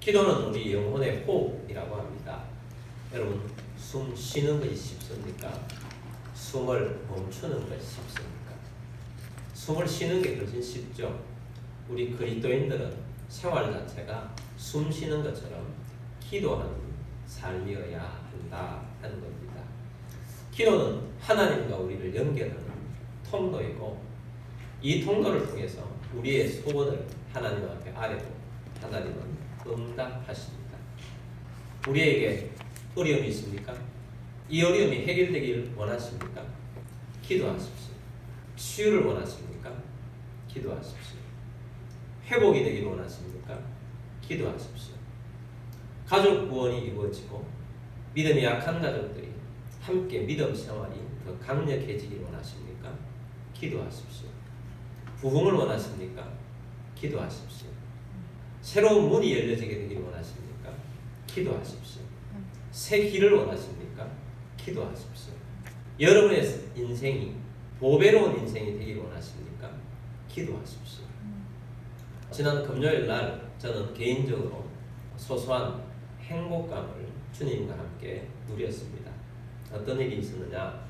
기도는 우리 영혼의 호흡이라고 합니다. 여러분, 숨 쉬는 것이 쉽습니까? 숨을 멈추는 것이 쉽습니까? 숨을 쉬는 게 훨씬 쉽죠. 우리 그리스도인들은 생활 자체가 숨 쉬는 것처럼 기도하는 삶이어야 한다 하는 겁니다. 기도는 하나님과 우리를 연결하는 통로이고, 이 통로를 통해서 우리의 소원을 하나님 앞에 아뢰고 하나님은 응답하십니다. 우리에게 어려움이 있습니까? 이 어려움이 해결되길 원하십니까? 기도하십시오. 치유를 원하십니까? 기도하십시오. 회복이 되길 원하십니까? 기도하십시오. 가족 구원이 이루어지고 믿음이 약한 가족들이 함께 믿음 생활이 더 강력해지길 원하십니까? 기도하십시오. 부흥을 원하십니까? 기도하십시오. 새로운 문이 열려지게 되길 원하십니까? 기도하십시오. 새 길을 원하십니까? 기도하십시오. 여러분의 인생이 보배로운 인생이 되길 원하십니까? 기도하십시오. 지난 금요일 날 저는 개인적으로 소소한 행복감을 주님과 함께 누렸습니다. 어떤 일이 있었느냐?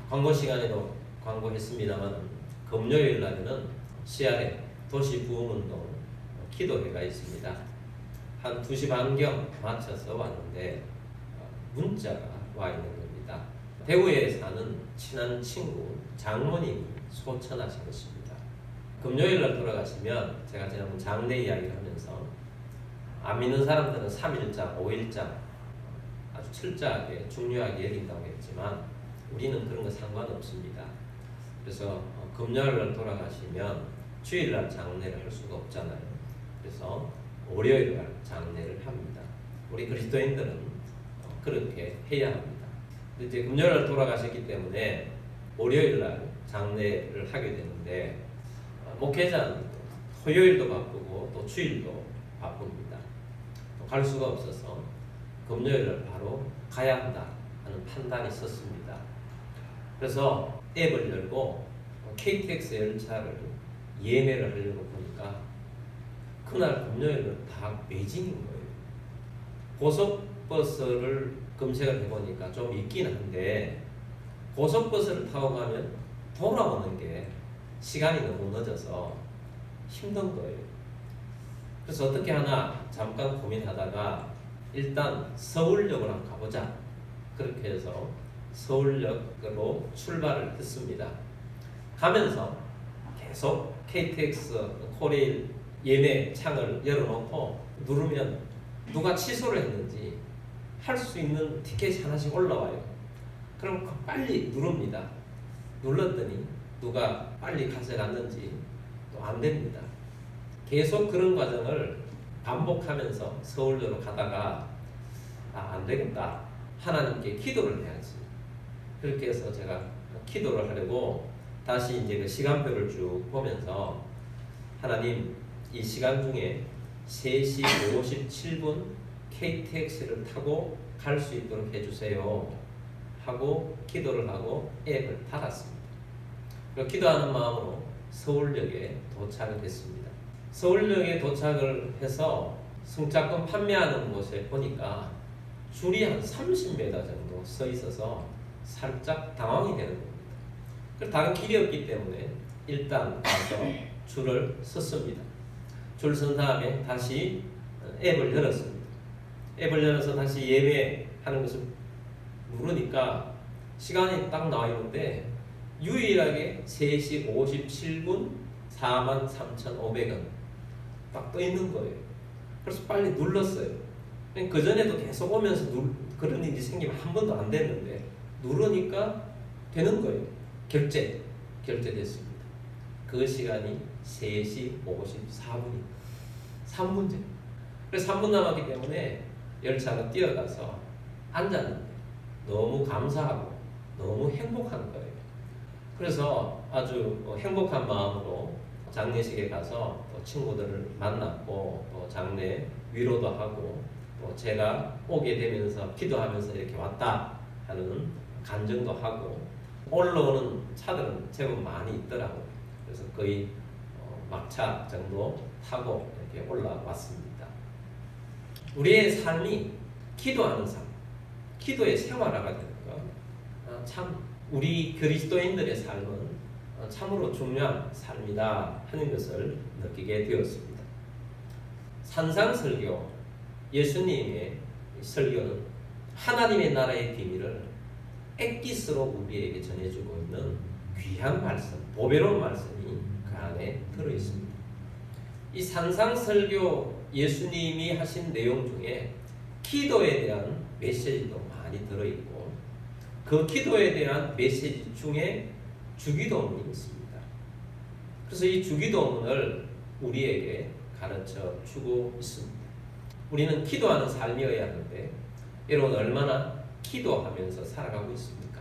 광고 시간에도 광고했습니다만 금요일 날에는 CRM 도시부흥운동 기도회가 있습니다. 한 2시 반경 맞춰서 왔는데 문자가 와 있는 겁니다. 대구에 사는 친한 친구 장모님이 소천하신 것입니다. 금요일 날 돌아가시면 제가 지난번 장례 이야기를 하면서 안 믿는 사람들은 3일장, 5일장 아주 철저하게 중요하게 여긴다고 했지만 우리는 그런 거 상관없습니다. 그래서 금요일 날 돌아가시면 주일 날 장례를 할 수가 없잖아요. 그래서 월요일 날 장례를 합니다. 우리 그리스도인들은 그렇게 해야 합니다. 이제 금요일 날 돌아가셨기 때문에 월요일 날 장례를 하게 되는데 목회자는 토요일도 바쁘고 또 주일도 바쁩니다. 갈 수가 없어서 금요일 날 바로 가야 한다 하는 판단이 섰습니다. 그래서 앱을 열고 KTX 열차를 예매를 하려고 보니까 그날 금요일은 다 매진인 거예요. 고속버스를 검색을 해보니까 좀 있긴 한데 고속버스를 타고 가면 돌아오는 게 시간이 너무 늦어서 힘든 거예요. 그래서 어떻게 하나 잠깐 고민하다가 일단 서울역으로 한번 가보자. 그렇게 해서 서울역으로 출발을 했습니다. 가면서 계속 KTX 코레일 예매 창을 열어놓고 누르면 누가 취소를 했는지 할 수 있는 티켓이 하나씩 올라와요. 그럼 빨리 누릅니다. 눌렀더니 누가 빨리 가져갔는지 또 안 됩니다. 계속 그런 과정을 반복하면서 서울역으로 가다가 안 되겠다. 하나님께 기도를 해야지. 그렇게 해서 제가 기도를 하려고 다시 이제 그 시간표를 쭉 보면서 하나님, 이 시간 중에 3시 57분 KTX를 타고 갈 수 있도록 해주세요 하고 기도를 하고 앱을 닫았습니다. 그리고 기도하는 마음으로 서울역에 도착을 했습니다. 서울역에 도착을 해서 승차권 판매하는 곳에 보니까 줄이 한 30m 정도 서 있어서 살짝 당황이 되는 겁니다. 다른 길이 없기 때문에 일단 가서 줄을 섰습니다. 줄 선 다음에 다시 앱을 열었습니다. 앱을 열어서 다시 예매하는 것을 누르니까 시간이 딱 나와 있는데 유일하게 3시 57분 43,500원 딱 떠 있는 거예요. 그래서 빨리 눌렀어요. 그 전에도 계속 오면서 그런 일이 생기면 한 번도 안 됐는데 누르니까 되는 거예요. 결제됐습니다. 그 시간이 3시 54분입니다. 3분째. 그래서 3분 남았기 때문에 열차가 뛰어가서 앉았는데 너무 감사하고 너무 행복한 거예요. 그래서 아주 행복한 마음으로 장례식에 가서 또 친구들을 만났고 또 장례 위로도 하고 또 제가 오게 되면서 기도하면서 이렇게 왔다 하는 간증도 하고 올라오는 차들은 제법 많이 있더라고요. 그래서 거의 막차 정도 타고 이렇게 올라왔습니다. 우리의 삶이 기도하는 삶, 기도의 생활화가 되는 것, 참 우리 그리스도인들의 삶은 참으로 중요한 삶이다 하는 것을 느끼게 되었습니다. 산상설교, 예수님의 설교는 하나님의 나라의 비밀을 액기스로 우리에게 전해주고 있는 귀한 말씀, 보배로운 말씀이 그 안에 들어있습니다. 이 산상설교 예수님이 하신 내용 중에 기도에 대한 메시지도 많이 들어있고, 그 기도에 대한 메시지 중에 주기도문이 있습니다. 그래서 이 주기도문을 우리에게 가르쳐 주고 있습니다. 우리는 기도하는 삶이어야 하는데 여러분 얼마나 기도하면서 살아가고 있습니까?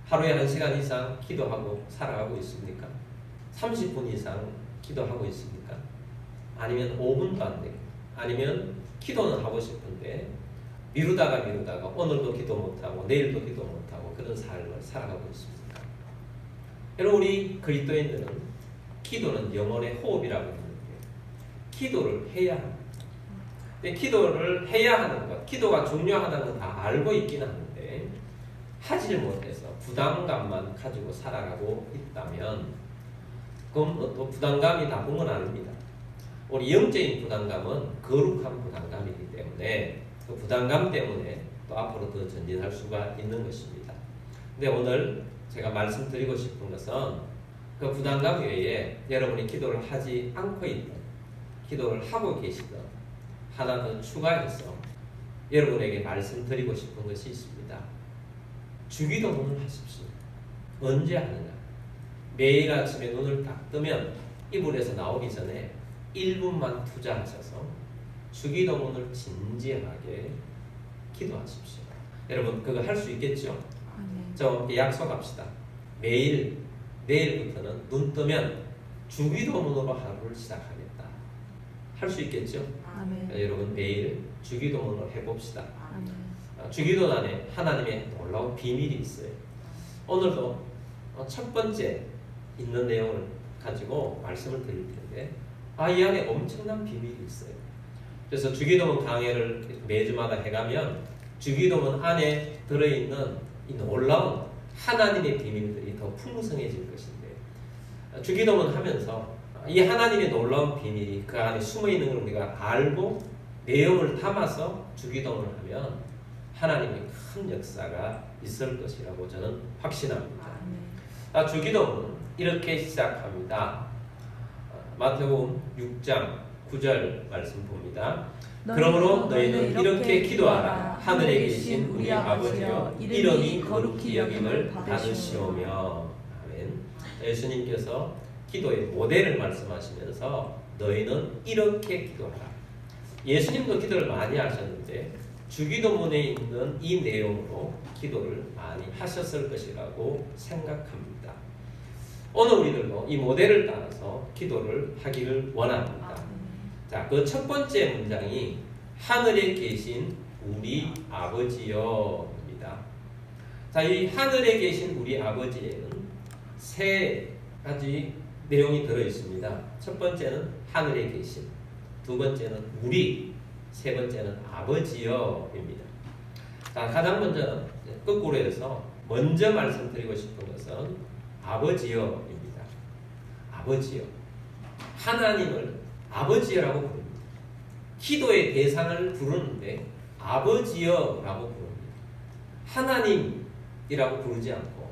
하루에 1시간 이상 기도하고 살아가고 있습니까? 30분 이상 기도하고 있습니까? 아니면 5분도 안 되고, 아니면 기도는 하고 싶은데 미루다가 오늘도 기도 못하고 내일도 기도 못하고 그런 삶을 살아가고 있습니까? 여러분, 우리 그리스도인들은 기도는 영혼의 호흡이라고 하는데 기도를 해야 합니다. 기도를 해야 하는 것, 기도가 중요하다는 건 다 알고 있긴 하는데 하질 못해서 부담감만 가지고 살아가고 있다면 그럼 또 부담감이 나쁜 건 아닙니다. 우리 영적인 부담감은 거룩한 부담감이기 때문에 그 부담감 때문에 또 앞으로 더 전진할 수가 있는 것입니다. 근데 오늘 제가 말씀드리고 싶은 것은 그 부담감 외에 여러분이 기도를 하지 않고 있든 기도를 하고 계시든 하나 더 추가해서 여러분에게 말씀드리고 싶은 것이 있습니다. 주기도문을 하십시오. 언제 하느냐? 매일 아침에 눈을 딱 뜨면 이불에서 나오기 전에 1분만 투자하셔서 주기도문을 진지하게 기도하십시오. 여러분 그거 할 수 있겠죠? 저 약속합시다. 매일 내일부터는 눈 뜨면 주기도문으로 하루를 시작하겠다. 할 수 있겠죠? 아멘. 여러분 매일 주기도문을 해봅시다. 아멘. 주기도 안에 하나님의 놀라운 비밀이 있어요. 오늘도 첫 번째 있는 내용을 가지고 말씀을 드릴 텐데 이 안에 엄청난 비밀이 있어요. 그래서 주기도문 강해를 매주마다 해가면 주기도문 안에 들어있는 이 놀라운 하나님의 비밀들이 더 풍성해질 것인데, 주기도문 하면서 이 하나님의 놀라운 비밀이 그 안에 숨어있는 걸 우리가 알고 내용을 담아서 주기도문을 하면 하나님의 큰 역사가 있을 것이라고 저는 확신합니다. 주기도문 이렇게 시작합니다. 마태복음 6장 9절 말씀 봅니다. 그러므로 너희는 이렇게 기도하라. 하늘에 계신 우리 아버지여, 이름이 거룩히 여김을 받으시오며. 아멘. 예수님께서 기도의 모델을 말씀하시면서 너희는 이렇게 기도하라. 예수님도 기도를 많이 하셨는데 주기도문에 있는 이 내용으로 기도를 많이 하셨을 것이라고 생각합니다. 오늘 우리들도 이 모델을 따라서 기도를 하기를 원합니다. 자, 그 첫 번째 문장이 하늘에 계신 우리 아버지여입니다. 자, 이 하늘에 계신 우리 아버지에는 세 가지 내용이 들어 있습니다. 첫 번째는 하늘에 계신, 두 번째는 우리, 세 번째는 아버지여입니다. 자, 가장 먼저 거꾸로 해서 먼저 말씀드리고 싶은 것은 아버지여입니다. 아버지여. 하나님을 아버지여라고 부릅니다. 기도의 대상을 부르는데 아버지여라고 부릅니다. 하나님이라고 부르지 않고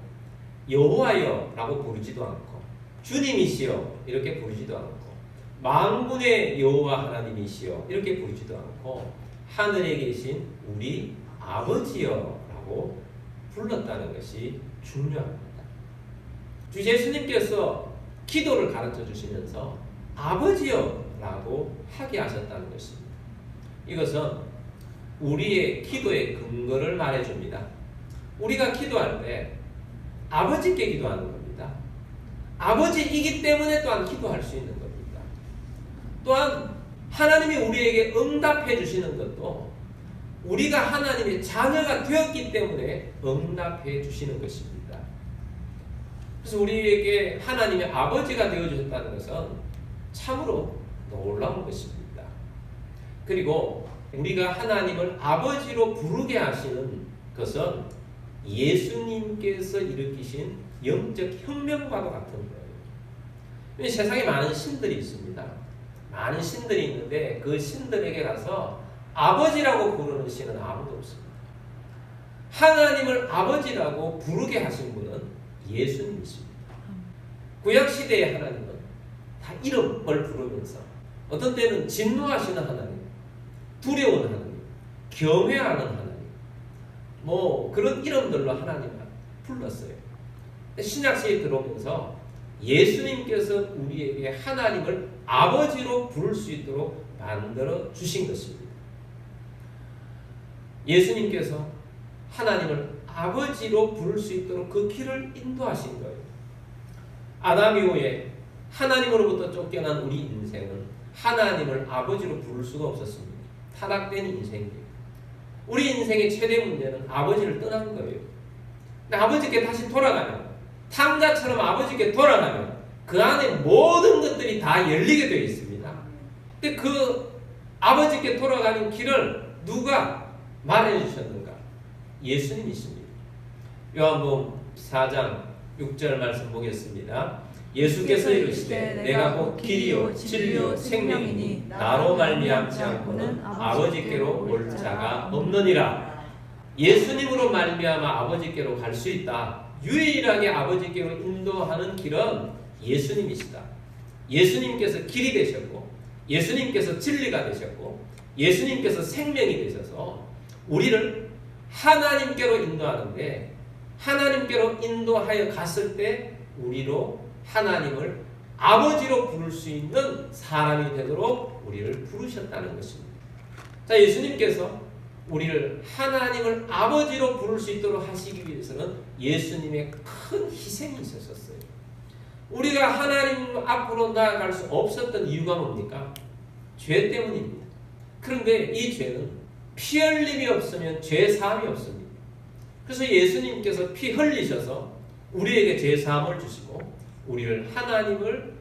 여호와여라고 부르지도 않고 주님이시여 이렇게 부르지도 않고 만군의 여호와 하나님이시여 이렇게 부르지도 않고 하늘에 계신 우리 아버지여라고 불렀다는 것이 중요합니다. 주 예수님께서 기도를 가르쳐 주시면서 아버지여라고 하게 하셨다는 것입니다. 이것은 우리의 기도의 근거를 말해줍니다. 우리가 기도할 때 아버지께 기도하는 겁니다. 아버지이기 때문에 또한 기도할 수 있는 겁니다. 또한 하나님이 우리에게 응답해 주시는 것도 우리가 하나님의 자녀가 되었기 때문에 응답해 주시는 것입니다. 그래서 우리에게 하나님의 아버지가 되어주셨다는 것은 참으로 놀라운 것입니다. 그리고 우리가 하나님을 아버지로 부르게 하시는 것은 예수님께서 일으키신 영적 혁명과도 같은 거예요. 세상에 많은 신들이 있습니다. 많은 신들이 있는데 그 신들에게 가서 아버지라고 부르는 신은 아무도 없습니다. 하나님을 아버지라고 부르게 하신 분은 예수님이십니다. 구약시대의 하나님은 다 이름을 부르면서 어떤 때는 진노하시는 하나님, 두려운 하나님, 경외하는 하나님, 그런 이름들로 하나님을 불렀어요. 신약시대에 들어오면서 예수님께서 우리에게 하나님을 아버지로 부를 수 있도록 만들어 주신 것입니다. 예수님께서 하나님을 아버지로 부를 수 있도록 그 길을 인도하신 거예요. 아담 이후에 하나님으로부터 쫓겨난 우리 인생은 하나님을 아버지로 부를 수가 없었습니다. 타락된 인생이에요. 우리 인생의 최대 문제는 아버지를 떠난 거예요. 근데 아버지께 다시 돌아가면, 탕자처럼 아버지께 돌아가면 그 안에 모든 것들이 다 열리게 되어 있습니다. 근데 그 아버지께 돌아가는 길을 누가 말해주셨는가? 예수님이십니다. 요한복음 4장 6절 말씀 보겠습니다. 예수께서 이르시되 내가 곧 길이요 진리요 생명이니 나로 말미암지 않고는 아버지께로 올 자가 없느니라. 예수님으로 말미암아 아버지께로 갈 수 있다. 유일하게 아버지께로 인도하는 길은 예수님이시다. 예수님께서 길이 되셨고, 예수님께서 진리가 되셨고, 예수님께서 생명이 되셔서 우리를 하나님께로 인도하는데, 하나님께로 인도하여 갔을 때 우리로 하나님을 아버지로 부를 수 있는 사람이 되도록 우리를 부르셨다는 것입니다. 자, 예수님께서 우리를 하나님을 아버지로 부를 수 있도록 하시기 위해서는 예수님의 큰 희생이 있었어요. 우리가 하나님 앞으로 나아갈 수 없었던 이유가 뭡니까? 죄 때문입니다. 그런데 이 죄는 피 흘림이 없으면 죄 사함이 없습니다. 그래서 예수님께서 피 흘리셔서 우리에게 죄 사함을 주시고 우리를 하나님을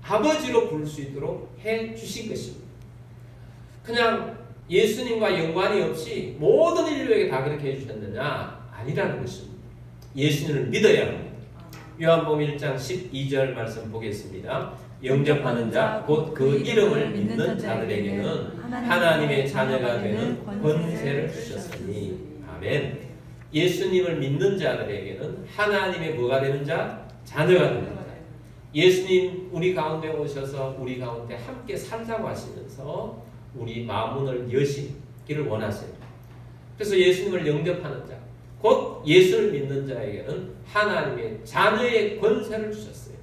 아버지로 부를 수 있도록 해 주신 것입니다. 그냥 예수님과 연관이 없이 모든 인류에게 다 그렇게 해주셨느냐? 아니라는 것입니다. 예수님을 믿어야 합니다. 요한복음 1장 12절 말씀 보겠습니다. 영접하는 자, 곧 그 이름을 믿는 자들에게는 하나님의 자녀가 되는 권세를 주셨으니. 아멘. 예수님을 믿는 자들에게는 하나님의 뭐가 되는 자? 자녀가 되는 자. 예수님 우리 가운데 오셔서 우리 가운데 함께 살자고 하시면서 우리 마음문을 여시기를 원하세요. 그래서 예수님을 영접하는 자, 곧 예수를 믿는 자에게는 하나님의 자녀의 권세를 주셨어요.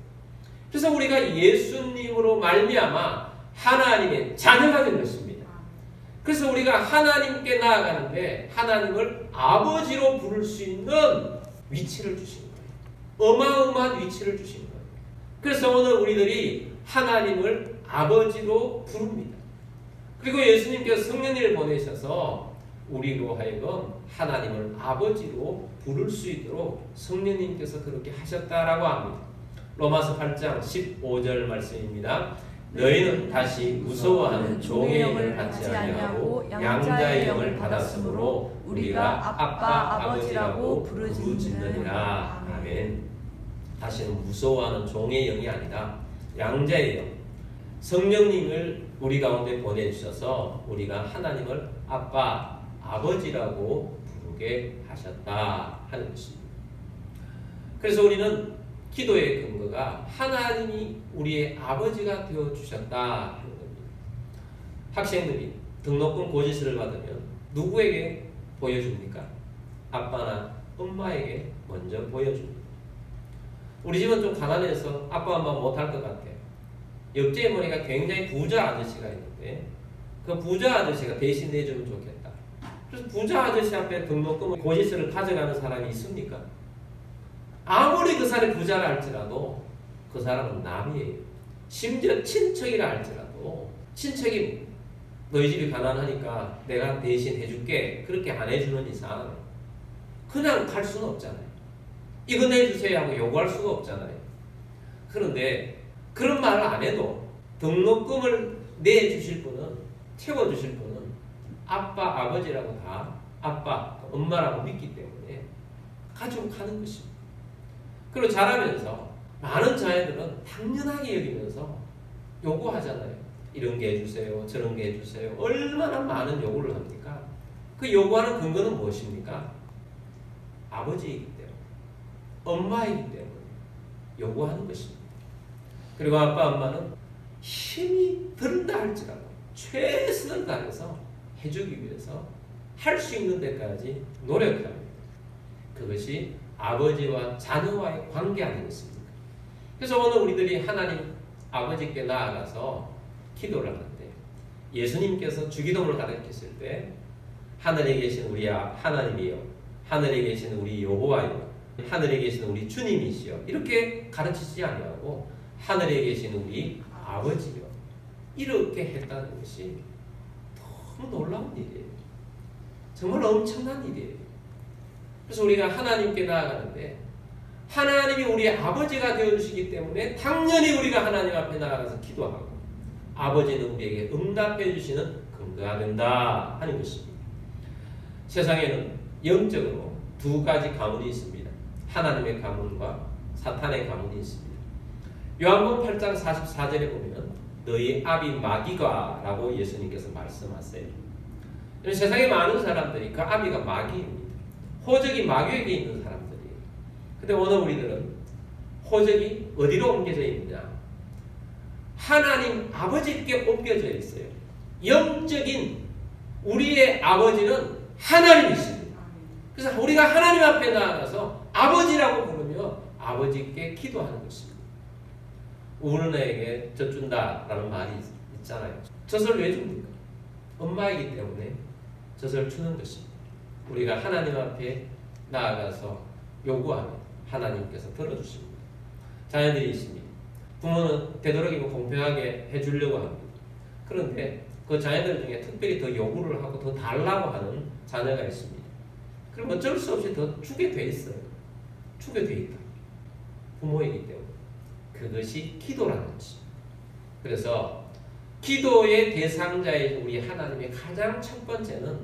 그래서 우리가 예수님으로 말미암아 하나님의 자녀가 된 것입니다. 그래서 우리가 하나님께 나아가는데 하나님을 아버지로 부를 수 있는 위치를 주신 거예요. 어마어마한 위치를 주신 거예요. 그래서 오늘 우리들이 하나님을 아버지로 부릅니다. 그리고 예수님께서 성령님을 보내셔서 우리로 하여금 하나님을 아버지로 부를 수 있도록 성령님께서 그렇게 하셨다라고 합니다. 로마서 8장 15절 말씀입니다. 너희는 다시 무서워하는 종의 영을 받지 아니하고 양자의 영을 받았으므로 우리가 아빠 아버지라고 부르짖느니라. 아멘. 다시는 무서워하는 종의 영이 아니라 양자의 영, 성령님을 우리 가운데 보내주셔서 우리가 하나님을 아빠, 아버지라고 부르게 하셨다 하는 것입니다. 그래서 우리는 기도의 근거가 하나님이 우리의 아버지가 되어주셨다 하는 겁니다. 학생들이 등록금 고지서를 받으면 누구에게 보여줍니까? 아빠나 엄마에게 먼저 보여줍니다. 우리 집은 좀 가난해서 아빠 엄마 못할 것 같아요. 옆집 어머니가 굉장히 부자 아저씨가 있는데 그 부자 아저씨가 대신 내주면 좋겠다. 그래서 부자 아저씨 앞에 등록금 고지서를 가져가는 사람이 있습니까? 아무리 그 사람이 부자라 할지라도 그 사람은 남이에요. 심지어 친척이라 할지라도 친척이 너희 집이 가난하니까 내가 대신 해줄게 그렇게 안 해주는 이상 그냥 갈 수는 없잖아요. 이거 내주세요 하고 요구할 수가 없잖아요. 그런데 그런 말을 안 해도 등록금을 내주실 분은, 채워주실 분은 아빠, 아버지라고 다 아빠, 엄마라고 믿기 때문에 가지고 가는 것입니다. 그리고 자라면서 많은 자녀들은 당연하게 여기면서 요구하잖아요. 이런 게 해주세요. 저런 게 해주세요. 얼마나 많은 요구를 합니까? 그 요구하는 근거는 무엇입니까? 아버지이기 때문에, 엄마이기 때문에 요구하는 것입니다. 그리고 아빠, 엄마는 힘이 든다 할지라도 최선을 다해서 해주기 위해서 할 수 있는 데까지 노력합니다. 그것이 아버지와 자녀와의 관계 아니겠습니까? 그래서 오늘 우리들이 하나님 아버지께 나아가서 기도를 하는데, 예수님께서 주기도문을 가르치실 때 하늘에 계신 우리 하나님이요, 하늘에 계신 우리 여호와요, 하늘에 계신 우리 주님이시여, 이렇게 가르치지 아니하고 하늘에 계신 우리 아버지요, 이렇게 했다는 것이 너무 놀라운 일이에요. 정말 엄청난 일이에요. 그래서 우리가 하나님께 나아가는데 하나님이 우리 아버지가 되어주시기 때문에 당연히 우리가 하나님 앞에 나아가서 기도하고 아버지는 우리에게 응답해 주시는 근거가 된다 하는 것입니다. 세상에는 영적으로 두 가지 가문이 있습니다. 하나님의 가문과 사탄의 가문이 있습니다. 요한복음 8장 44절에 보면 너희 아비 마귀가 라고 예수님께서 말씀하세요. 세상에 많은 사람들이 그 아비가 마귀입니다. 호적이 마귀에게 있는 사람들이에요. 근데 오늘 우리들은 호적이 어디로 옮겨져 있느냐? 하나님 아버지께 옮겨져 있어요. 영적인 우리의 아버지는 하나님이십니다. 그래서 우리가 하나님 앞에 나아가서 아버지라고 부르며 아버지께 기도하는 것입니다. 우는 애에게 젖 준다라는 말이 있잖아요. 젖을 왜 줍니까? 엄마이기 때문에 젖을 주는 것입니다. 우리가 하나님 앞에 나아가서 요구하면 하나님께서 들어주십니다. 자녀들이 있습니다. 부모는 되도록이면 공평하게 해주려고 합니다. 그런데 그 자녀들 중에 특별히 더 요구를 하고 더 달라고 하는 자녀가 있습니다. 그럼 어쩔 수 없이 더 주게 돼 있어요. 주게 돼 있다. 부모이기 때문에. 그것이 기도라는 것입니다. 그래서 기도의 대상자인 우리 하나님의 가장 첫 번째는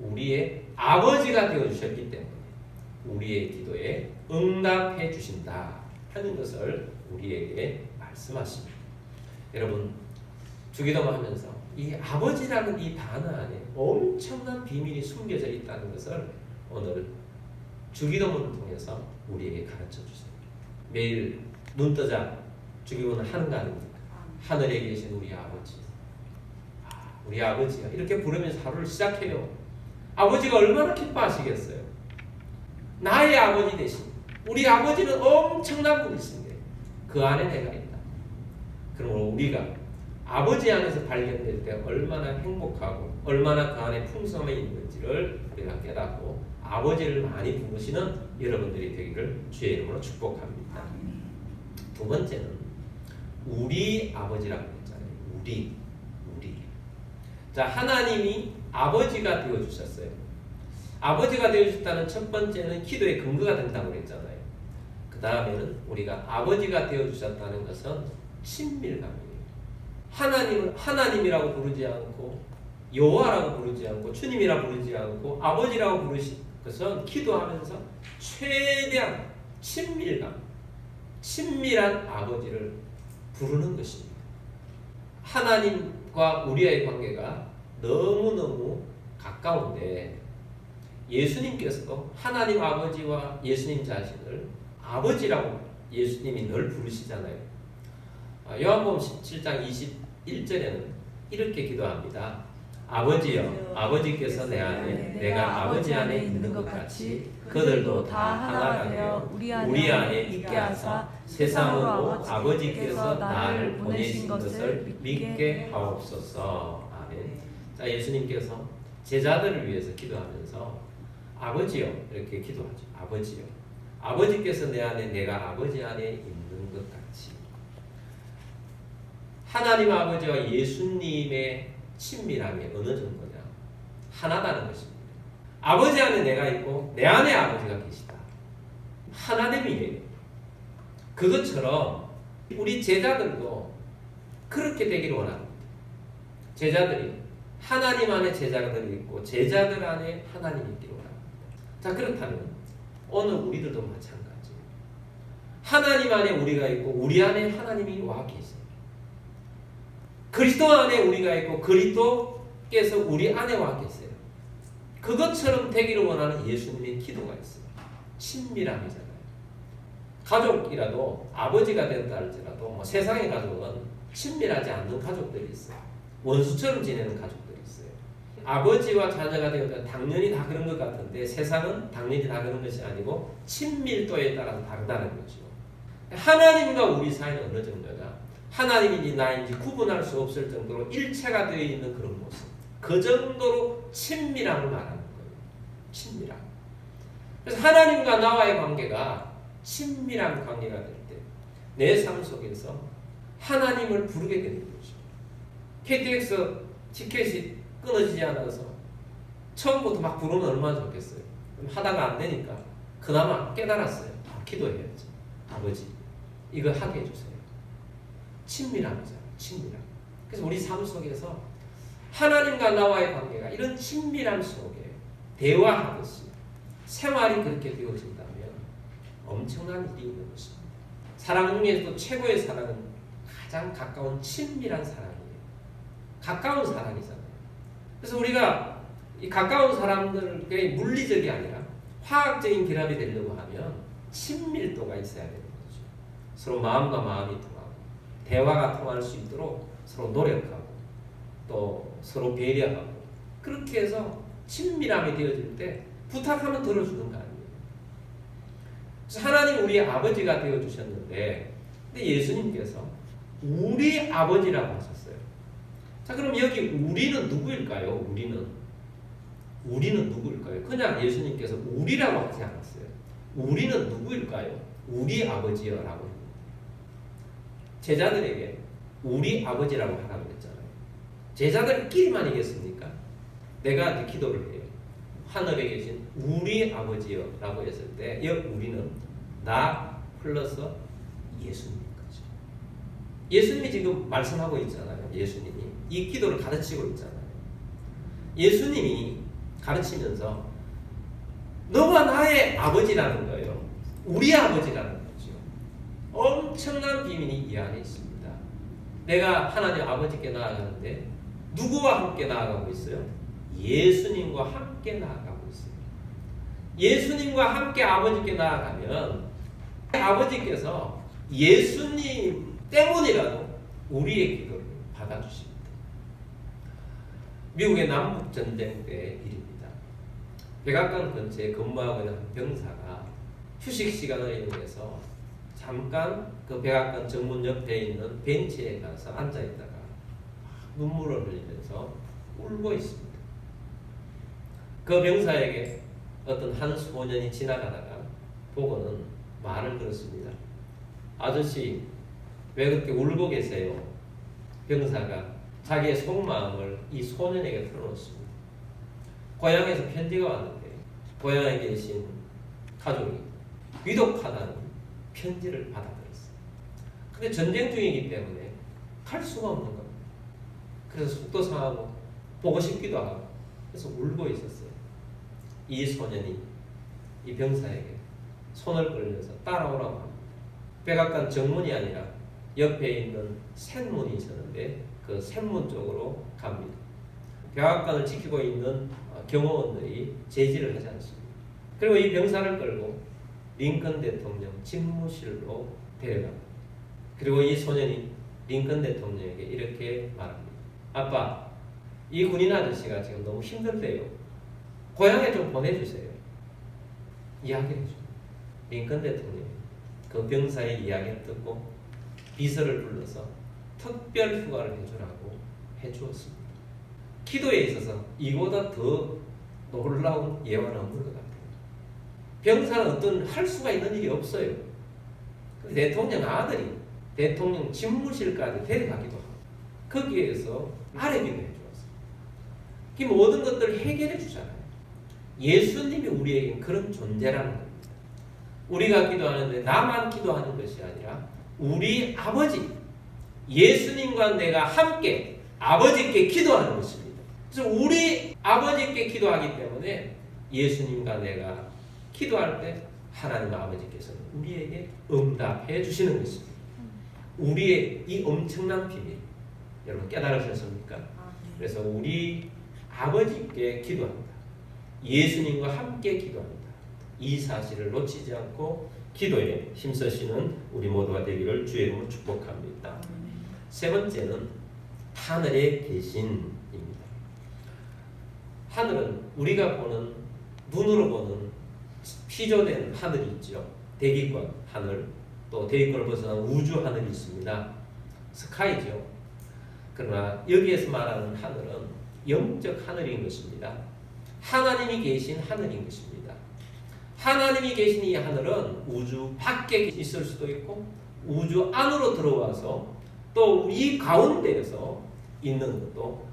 우리의 아버지가 되어주셨기 때문에 우리의 기도에 응답해 주신다 하는 것을 우리에게 말씀하십니다. 여러분, 주기도문 하면서 이 아버지라는 이 단어 안에 엄청난 비밀이 숨겨져 있다는 것을 오늘 주기도문을 통해서 우리에게 가르쳐 주세요. 매일 눈 뜨자 주기도문을 하는 거 아닙니까? 하늘에 계신 우리 아버지, 우리 아버지가 이렇게 부르면서 하루를 시작해요. 아버지가 얼마나 기뻐하시겠어요? 나의 아버지 대신 우리 아버지는 엄청난 분이신데 그 안에 내가 있다. 그러므로 우리가 아버지 안에서 발견될 때 얼마나 행복하고 얼마나 그 안에 풍성함이 있는지를 우리가 깨닫고 아버지를 많이 부르시는 여러분들이 되기를 주의 이름으로 축복합니다. 두 번째는 우리 아버지라고 했잖아요. 우리. 자, 하나님이 아버지가 되어주셨어요. 아버지가 되어주셨다는 첫 번째는 기도의 근거가 된다고 했잖아요. 그 다음에는 우리가 아버지가 되어주셨다는 것은 친밀감이에요. 하나님을 하나님이라고 부르지 않고 여호와라고 부르지 않고 주님이라고 부르지 않고 아버지라고 부르신 것은 기도하면서 최대한 친밀한 아버지를 부르는 것입니다. 하나님과 우리의 관계가 너무너무 가까운데 예수님께서도 하나님 아버지와 예수님 자신을 아버지라고 예수님이 늘 부르시잖아요. 요한복음 17장 21절에는 이렇게 기도합니다. 아버지여, 아버지께서 내 안에 내가 아버지 안에 있는 것 같이 그들도 다 하나가 되어 우리 안에 있게 하사 세상으로 아버지께서 나를 보내신 것을 믿게 하옵소서. 아멘. 자, 예수님께서 제자들을 위해서 기도하면서 아버지요 이렇게 기도하죠. 아버지요, 아버지께서 내 안에 내가 아버지 안에 있는 것 같이. 하나님 아버지와 예수님의 친밀함이 어느 정도냐? 하나다는 것입니다. 아버지 안에 내가 있고 내 안에 아버지가 계시다. 하나됨이에요. 그것처럼 우리 제자들도 그렇게 되기를 원합니다. 제자들이 하나님 안에 제자들이 있고 제자들 안에 하나님이 있기를 원합니다. 자, 그렇다면 오늘 우리들도 마찬가지예요. 하나님 안에 우리가 있고 우리 안에 하나님이 와 계세요. 그리스도 안에 우리가 있고 그리스도께서 우리 안에 와 계세요. 그것처럼 되기를 원하는 예수님의 기도가 있어요. 친밀함이잖아요. 가족이라도 아버지가 된다 할지라도 세상의 가족은 친밀하지 않는 가족들이 있어요. 원수처럼 지내는 가족들이 있어요. 아버지와 자녀가 되면 당연히 다 그런 것 같은데 세상은 당연히 다 그런 것이 아니고 친밀도에 따라서 다르다는 거죠. 하나님과 우리 사이는 어느 정도냐? 하나님인지 나인지 구분할 수 없을 정도로 일체가 되어 있는 그런 모습. 그 정도로 친밀함을 말하는 거예요. 친밀함. 그래서 하나님과 나와의 관계가 친밀한 관계가 될 때 내 삶 속에서 하나님을 부르게 되는 거죠. KTX 티켓이 끊어지지 않아서 처음부터 막 부르면 얼마나 좋겠어요. 하다가 안 되니까 그나마 깨달았어요. 기도해야지. 아버지, 이거 하게 해주세요. 친밀함이잖아요. 친밀함. 그래서 우리 삶 속에서 하나님과 나와의 관계가 이런 친밀함 속에 대화하듯이 생활이 그렇게 되어진다면 엄청난 일이 있는 것입니다. 사랑 중에서도 최고의 사랑은 가장 가까운 친밀한 사랑이에요. 가까운 사랑이잖아요. 그래서 우리가 이 가까운 사람들의 물리적이 아니라 화학적인 결합이 되려고 하면 친밀도가 있어야 되는 거죠. 서로 마음과 마음이 통하고 대화가 통할 수 있도록 서로 노력하고 또 서로 배려하고 그렇게 해서 친밀함이 되어질 때 부탁하면 들어주는 거 아니에요. 그래서 하나님 우리 아버지가 되어주셨는데 근데 예수님께서 우리 아버지라고 하셨어요. 자, 그럼 여기 우리는 누구일까요? 우리는 누구일까요? 그냥 예수님께서 우리라고 하지 않았어요. 우리는 누구일까요? 우리 아버지여라고 합니다. 제자들에게 우리 아버지라고 하라고 했잖아요. 제자들끼리만이겠습니까? 내가 기도를 해요. 하늘에 계신 우리 아버지여라고 했을 때 이 우리는 나 플러스 예수님 거죠. 예수님이 지금 말씀하고 있잖아요. 예수님이 이 기도를 가르치고 있잖아요. 예수님이 가르치면서 너가 나의 아버지라는 거예요. 우리 아버지라는 거죠. 엄청난 비밀이 이 안에 있습니다. 내가 하나님 아버지께 나아가는데 누구와 함께 나아가고 있어요? 예수님과 함께 나아가고 있어요. 예수님과 함께 아버지께 나아가면 아버지께서 예수님 때문이라도 우리의 기도를 받아주십니다. 미국의 남북전쟁 때 일입니다. 백악관 근처에 근무하고 있는 한 병사가 휴식 시간을 이용해서 잠깐 그 백악관 정문 옆에 있는 벤치에 가서 앉아있다가 눈물을 흘리면서 울고 있습니다. 그 병사에게 어떤 한 소년이 지나가다가 보고는 말을 걸었습니다. 아저씨, 왜 그렇게 울고 계세요? 병사가 자기의 속마음을 이 소년에게 털어놓습니다. 고향에서 편지가 왔는데 고향에 계신 가족이 위독하다는 편지를 받아들였어요. 근데 전쟁 중이기 때문에 갈 수가 없는 겁니다. 그래서 속도 상하고 보고 싶기도 하고 그래서 울고 있었어요. 이 소년이 이 병사에게 손을 끌면서 따라오라고 합니다. 백악관 정문이 아니라 옆에 있는 샘문이 있었는데 그 샘문 쪽으로 갑니다. 백악관을 지키고 있는 경호원들이 제지를 하지 않습니다. 그리고 이 병사를 끌고 링컨 대통령 집무실로 데려갑니다. 그리고 이 소년이 링컨 대통령에게 이렇게 말합니다. 아빠, 이 군인 아저씨가 지금 너무 힘들대요. 고향에 좀 보내주세요. 이야기를 해줍니다. 링컨 대통령이 그 병사의 이야기를 듣고 비서를 불러서 특별 휴가를 해주라고 해주었습니다. 기도에 있어서 이보다 더 놀라운 예화는 없는 것 같아요. 병사는 어떤 할 수가 있는 일이 없어요. 대통령 아들이 대통령 집무실까지 데려가기도 하고 거기에서 아뢰기도 해주었어요. 그 모든 것들을 해결해 주잖아요. 예수님이 우리에게 그런 존재라는 겁니다. 우리가 기도하는데 나만 기도하는 것이 아니라 우리 아버지 예수님과 내가 함께 아버지께 기도하는 것입니다. 그래서 우리 아버지께 기도하기 때문에 예수님과 내가 기도할 때 하나님 아버지께서는 우리에게 응답해 주시는 것입니다. 우리의 이 엄청난 비밀 여러분 깨달으셨습니까? 그래서 우리 아버지께 기도합니다. 예수님과 함께 기도합니다. 이 사실을 놓치지 않고 기도에 힘쓰시는 우리 모두가 되기를 주의 이름으로 축복합니다. 세 번째는 하늘에 계신입니다. 하늘은 우리가 보는 눈으로 보는 피조된 하늘이 있죠. 대기권 하늘, 또 대기권을 벗어난 우주 하늘이 있습니다. 스카이죠. 그러나 여기에서 말하는 하늘은 영적 하늘인 것입니다. 하나님이 계신 하늘인 것입니다. 하나님이 계신 이 하늘은 우주 밖에 있을 수도 있고 우주 안으로 들어와서 또 이 가운데에서 있는 것도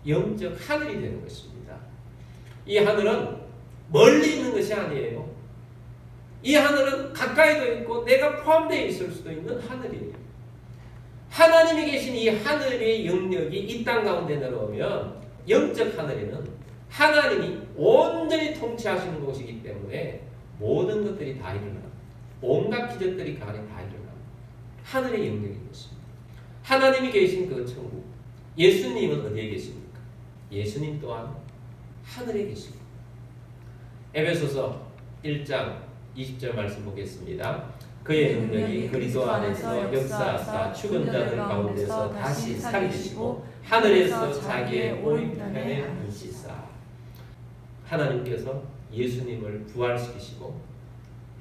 영적 하늘이 되는 것입니다. 이 하늘은 멀리 있는 것이 아니에요. 이 하늘은 가까이도 있고 내가 포함되어 있을 수도 있는 하늘이에요. 하나님이 계신 이 하늘의 영역이 이 땅 가운데 내려오면 영적 하늘에는 하나님이 온전히 통치하시는 곳이기 때문에 모든 것들이 다 일어납니다. 온갖 기적들이 그 안에 다 일어납니다. 하늘의 영역인 것입니다. 하나님이 계신 그 천국, 예수님은 어디에 계십니까? 예수님 또한 하늘에 계십니다. 에베소서 1장 20절 말씀 보겠습니다. 그의 능력이 그리스도 안에서 역사하사 죽은 자들 가운데서 다시 살리시고 하늘에서 자기의 오른편에 앉히사. 하나님께서 예수님을 부활시키시고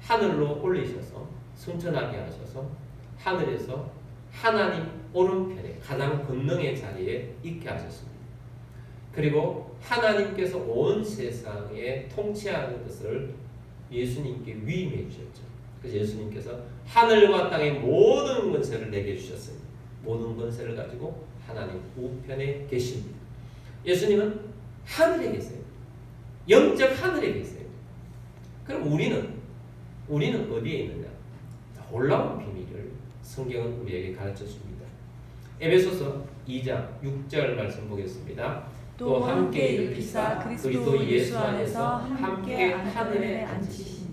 하늘로 올리셔서 승천하게 하셔서 하늘에서 하나님 오른편에 가장 권능의 자리에 있게 하셨습니다. 그리고 하나님께서 온 세상에 통치하는 것을 예수님께 위임해 주셨죠. 그래서 예수님께서 하늘과 땅의 모든 권세를 내게 주셨어요. 모든 권세를 가지고 하나님 우편에 계십니다. 예수님은 하늘에 계세요. 영적 하늘에 계세요. 그럼 우리는 어디에 있느냐? 놀라운 비밀을 성경은 우리에게 가르쳐 줍니다. 에베소서 2장 6절 말씀 보겠습니다. 또 함께 일으키사 그리스도 예수 안에서 함께 하늘에 앉히시니.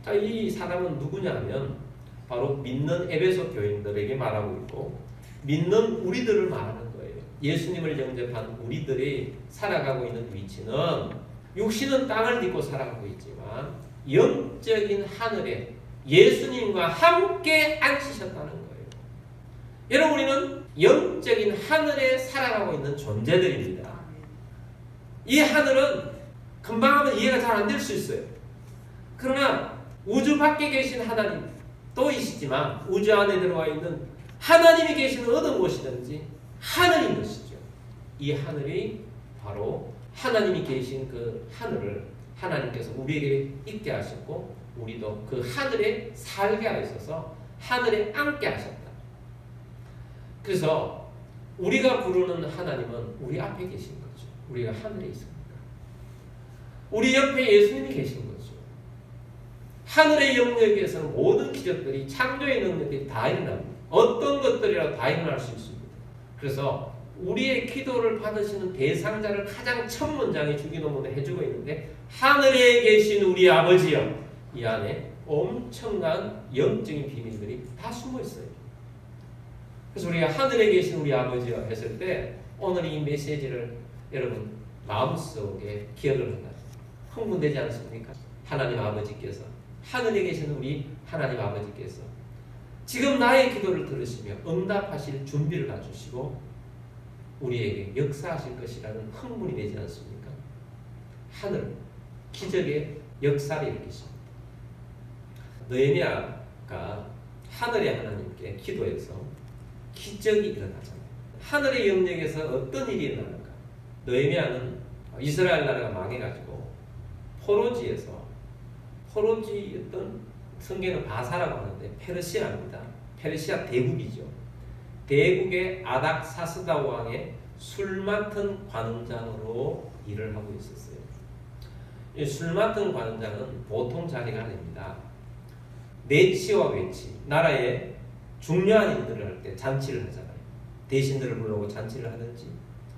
자, 이 사람은 누구냐면 바로 믿는 에베소 교인들에게 말하고 있고 믿는 우리들을 말하는 거예요. 예수님을 영접한 우리들이 살아가고 있는 위치는 육신은 땅을 딛고 살아가고 있지만 영적인 하늘에 예수님과 함께 앉히셨다는 거예요. 여러분, 우리는 영적인 하늘에 살아가고 있는 존재들입니다. 이 하늘은 금방 하면 이해가 잘 안 될 수 있어요. 그러나 우주 밖에 계신 하나님 또 있지만 우주 안에 들어와 있는 하나님이 계시는 어떤 곳이든지 하늘인 것이죠. 이 하늘이 바로 하나님이 계신 그 하늘을 하나님께서 우리에게 있게 하셨고 우리도 그 하늘에 살게 하셔서 하늘에 앉게 하셨다. 그래서 우리가 부르는 하나님은 우리 앞에 계신 거죠. 우리가 하늘에 있습니다. 우리 옆에 예수님이 계신 거죠. 하늘의 영역에서는 모든 기적들이 창조의 능력이 다 일어납니다. 어떤 것들이라도 다 일어날 수 있습니다. 그래서 우리의 기도를 받으시는 대상자를 가장 첫 문장에 주기도문에 해주고 있는데 하늘에 계신 우리 아버지여, 이 안에 엄청난 영적인 비밀들이 다 숨어 있어요. 그래서 우리가 하늘에 계신 우리 아버지여 했을 때 오늘 이 메시지를 여러분 마음속에 기억을 한다. 흥분되지 않습니까? 하나님 아버지께서, 하늘에 계신 우리 하나님 아버지께서 지금 나의 기도를 들으시며 응답하실 준비를 갖추시고 우리에게 역사하실 것이라는 흥분이 되지 않습니까? 하늘, 기적의 역사를 일으키십니다. 느헤미야가 하늘의 하나님께 기도해서 기적이 일어나잖아요. 하늘의 영역에서 어떤 일이 일어나는가? 느헤미야는 이스라엘 나라가 망해가지고 포로지였던 성경은 바사라고 하는데 페르시아입니다. 페르시아 대국이죠. 대국의 아닥사스다 왕의 술 맡은 관원장으로 일을 하고 있었어요. 이 술 맡은 관원장은 보통 자리가 아닙니다. 내치와 외치, 나라에 중요한 일들을 할 때 잔치를 하잖아요. 대신들을 불러고 잔치를 하든지,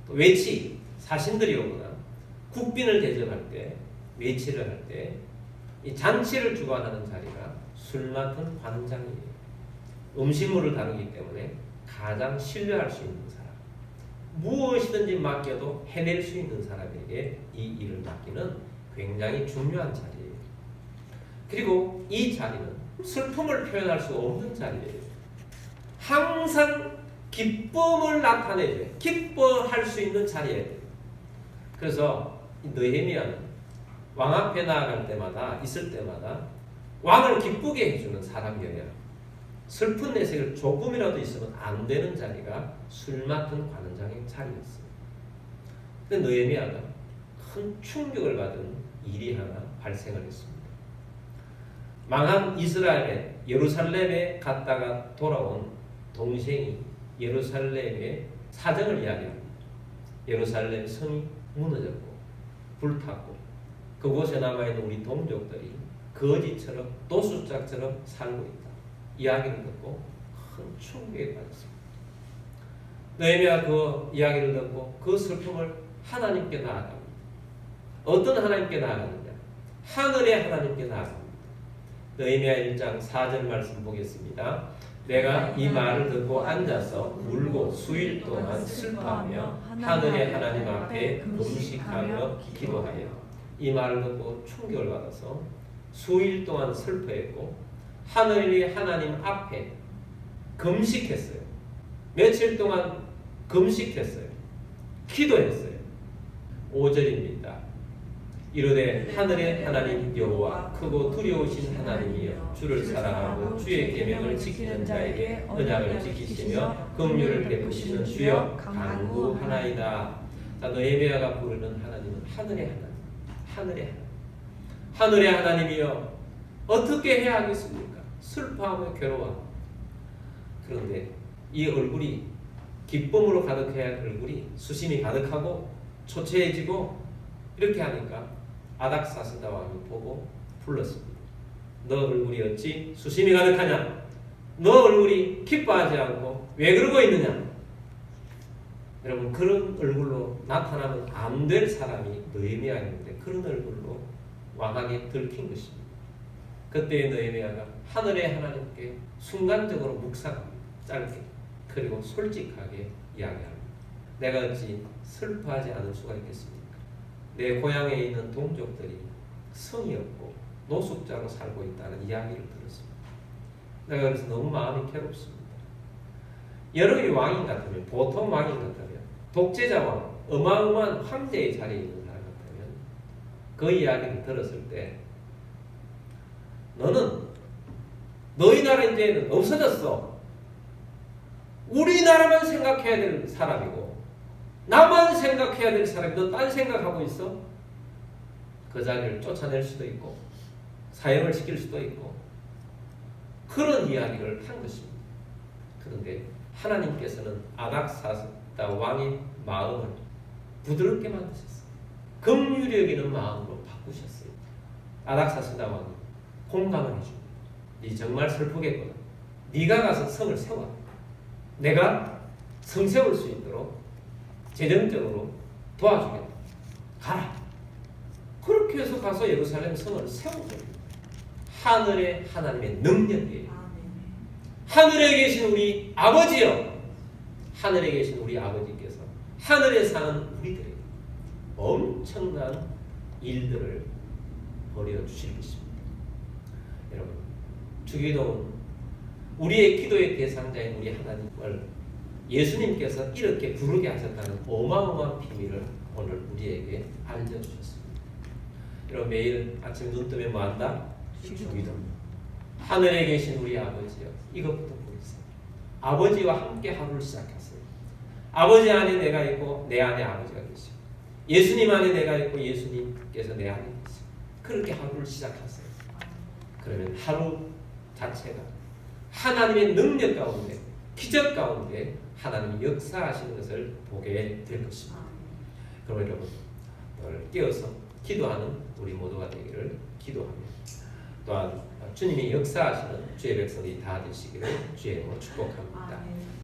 또 외치, 사신들이 오거나 국빈을 대접할 때, 외치를 할 때 이 잔치를 주관하는 자리가 술 맡은 관장이에요. 음식물을 다루기 때문에 가장 신뢰할 수 있는 사람, 무엇이든지 맡겨도 해낼 수 있는 사람에게 이 일을 맡기는 굉장히 중요한 자리예요. 그리고 이 자리는 슬픔을 표현할 수 없는 자리예요. 항상 기쁨을 나타내줘요. 기뻐할 수 있는 자리예요. 그래서 느헤미야는 왕 앞에 나아갈 때마다, 있을 때마다 왕을 기쁘게 해주는 사람이어야 슬픈 내색을 조금이라도 있으면 안 되는 자리가 술 맡은 관원장의 자리였어요. 근데 느헤미야가 큰 충격을 받은 일이 하나 발생을 했습니다. 망한 이스라엘의 예루살렘에 갔다가 돌아온 동생이 예루살렘의 사정을 이야기합니다. 예루살렘 성이 무너졌고 불탔고 그곳에 남아있는 우리 동족들이 거지처럼 노숙자처럼 살고 있다. 이야기를 듣고 큰 충격에 받았습니다. 느헤미야가 그 이야기를 듣고 그 슬픔을 하나님께 나아갑니다. 어떤 하나님께 나아가느냐? 하늘의 하나님께 나아갑니다. 느헤미야 1장 4절 말씀 보겠습니다. 내가 이 말을 듣고 앉아서 울고 수일 동안 슬퍼하며 하늘의 하나님 앞에 금식하며 기도하여 이 말을 듣고 충격을 받아서 수일 동안 슬퍼했고 하늘의 하나님 앞에 금식했어요. 며칠 동안 금식했어요. 기도했어요. 5절입니다. 이르되 하늘의 하나님 여호와 크고 두려우신 하나님이여 주를 사랑하고 주의 계명을 지키는 자에게 언약을 지키시며 긍휼을 베푸시는 주여 간구하나이다. 자, 느헤미야가 부르는 하나님은 하늘의 하나님, 하늘의 하나님, 하늘의 하나님이여 어떻게 해야 하겠습니까? 슬퍼하며 괴로워하고. 그런데 이 얼굴이 기쁨으로 가득해야 할 얼굴이 수심이 가득하고 초췌해지고 이렇게 하니까 아닥사스다 왕이 보고 불렀습니다. 너 얼굴이 어찌 수심이 가득하냐? 너 얼굴이 기뻐하지 않고 왜 그러고 있느냐? 여러분 그런 얼굴로 나타나면 안 될 사람이 느헤미야였는데 그런 얼굴로 왕에게 들킨 것입니다. 그때 느헤미야가 하늘의 하나님께 순간적으로 묵상합니다. 짧게 그리고 솔직하게 이야기합니다. 내가 어찌 슬퍼하지 않을 수가 있겠습니까? 내 고향에 있는 동족들이 성이 없고 노숙자로 살고 있다는 이야기를 들었습니다. 내가 그래서 너무 마음이 괴롭습니다. 여러분이 왕인 같으면, 보통 왕인 같으면, 독재자 왕, 어마어마한 황제의 자리에 있는 사람 같으면 그 이야기를 들었을 때 너는 너희 나라 이제는 없어졌어. 우리나라만 생각해야 될 사람이고 나만 생각해야 될 사람이 너 딴 생각하고 있어? 그 자리를 쫓아낼 수도 있고 사형을 시킬 수도 있고 그런 이야기를 한 것입니다. 그런데 하나님께서는 아닥사스다 왕의 마음을 부드럽게 만드셨어요. 긍휼히 여기는 마음으로 바꾸셨어요. 아닥사스다 왕이 공감을 해줍니다. 네 정말 슬프겠구나. 네가 가서 성을 세워. 내가 성 세울 수 있도록 재정적으로 도와주겠다. 가라. 그렇게 해서 가서 예루살렘 성을 세운 겁니다. 하늘의 하나님의 능력이에요. 하늘에 계신 우리 아버지요. 하늘에 계신 우리 아버지께서 하늘에 사는 우리들에게 엄청난 일들을 벌여 주실 것입니다. 여러분, 주기도는 우리의 기도의 대상자인 우리 하나님을 예수님께서 이렇게 부르게 하셨다는 어마어마한 비밀을 오늘 우리에게 알려주셨습니다. 여러분 매일 아침 눈 뜨면 뭐 한다? 주기도. 하늘에 계신 우리 아버지요. 이것부터 보세요. 아버지와 함께 하루를 시작하세요. 아버지 안에 내가 있고 내 안에 아버지가 계시고 예수님 안에 내가 있고 예수님께서 내 안에 계시고 그렇게 하루를 시작하세요. 그러면 하루 자체가 하나님의 능력 가운데 기적 가운데 하나님이 역사하시는 것을 보게 될 것입니다. 그럼 여러분 오늘 깨어서 기도하는 우리 모두가 되기를 기도하며 또한 주님이 역사하시는 주의 백성이 다 되시기를 주의 이름으로 축복합니다.